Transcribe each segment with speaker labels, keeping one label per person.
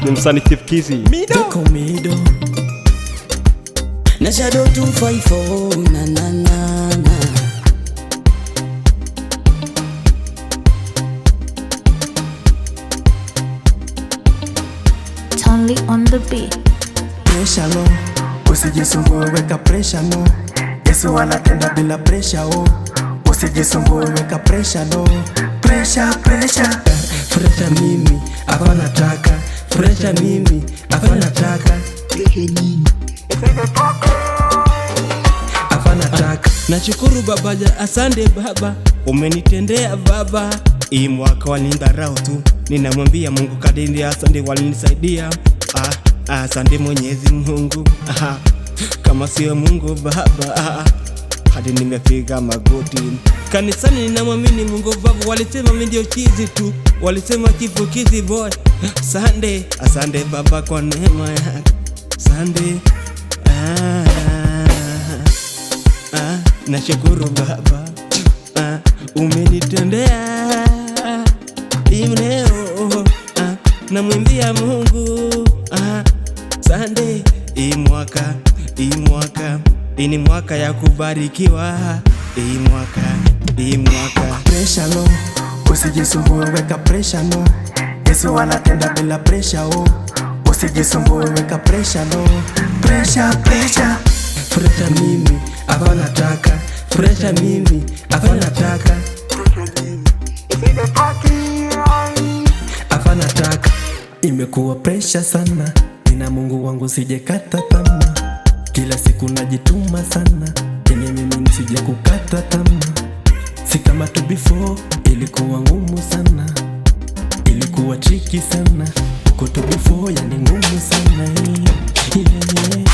Speaker 1: Ni msanii Tipkizi
Speaker 2: Mido na Shadow 254 na na na na.
Speaker 3: Only on the beat.
Speaker 4: Pressure no, usijisumbue weka pressure no. Yesu anatenda bila pressure oh. Usijisumbue weka pressure no. Pressure Pressure mimi, hapa nataka. Pressure mimi, hapa nataka. Hapa nataka.
Speaker 5: Nashukuru babaja, asante baba, umenitendea baba. Hii mwaka walinidharau tu, ninamwambia Mungu kadiri asante walinisaidia. Asante Mwenyezi Mungu, kama sio Mungu baba, hadi nimefika magoti kanisani. Ninamwamini Mungu baba, walisema mimi ndio chizi tu, walisema kifo kizi boy. Asante baba kwa neema yako, asante. Nashukuru baba, umenitendea leo, namwimbia Mungu asante. Hii mwaka ya kubarikiwa. Hii mwaka
Speaker 4: Pressure no, usijisumbue weka pressure no. Yesu anatenda bila pressure oh. Usijisumbue weka pressure no. Pressure mimi, hapa nataka. Pressure mimi, hapa nataka. Hapa nataka. Imekuwa pressure sana, nina Mungu wangu sijekata tamaa. Kila siku najituma sana, ili mimi nisije kukata tamaa. Si kama tu before, ilikuwa ngumu sana, ilikuwa tricky sana. Uko tu before, yani ngumu sana yeah.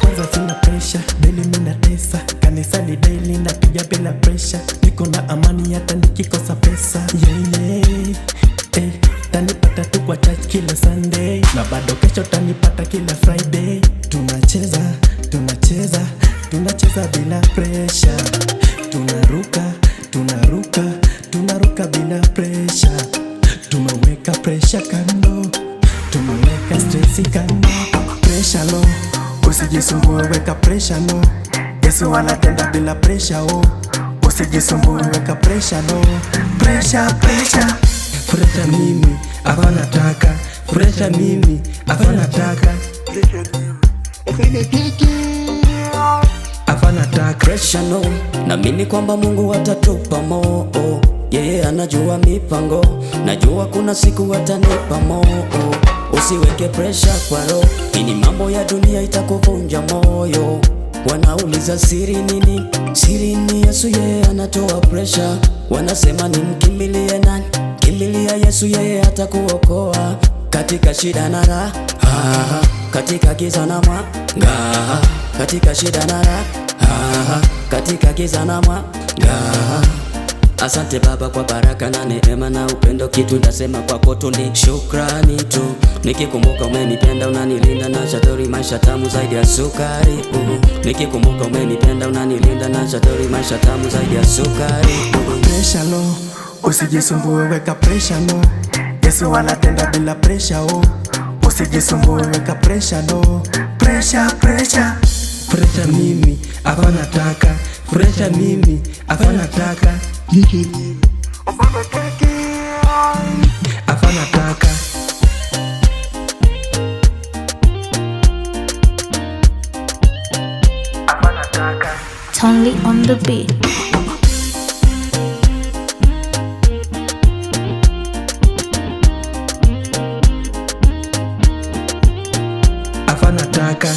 Speaker 4: Kwanza sina pressure, daily mimi natesa. Kanisani daily napiga bila pressure. Niko na amani hata nikikosa pesa tanipata tu kwa church kila Sunday, na bado kesho tanipata kila Friday. Tunacheza bila pressure. Tunaruka bila pressure. Tumeweka pressure kando, tumeweka stress kando. Pressure no, usijisumbue weka pressure no. Yesu anatenda bila pressure oh. Usijisumbue weka pressure no. Pressure mimi, hapa nataka. Pressure mimi, hapa nataka. Hapa nataka.
Speaker 2: Pressure no, naamini kwamba Mungu atatupa moo. Yeye anajua mipango, najua kuna siku atanipa moo. Usiweke pressure kwa roho, ini mambo ya dunia itakuvunja moyo. Wanauliza siri nini? Siri ni Yesu, yeye anatoa pressure. Wanasema ni mkimbilie nani? Kimbilia Yesu, yeye atakuokoa. Katika shida na raha, katika giza na mwanga, katika shida na raha, katika giza na mwanga. Asante Baba kwa baraka na neema na upendo, kitu ndasema kwako tu ni shukrani tu. Nikikumbuka umenipenda unanilinda na shauri maisha tamu zaidi ya sukari. Nikikumbuka umenipenda unanilinda na shauri maisha tamu zaidi ya sukari.
Speaker 4: Pressure no, usijisumbue weka pressure no. Yesu anatenda bila pressure oh. Usijisumbue weka pressure no. Pressure mimi, hapa nataka. Pressure mimi, hapa nataka. Hapa nataka.
Speaker 3: Only on the beat.
Speaker 4: Hapa nataka.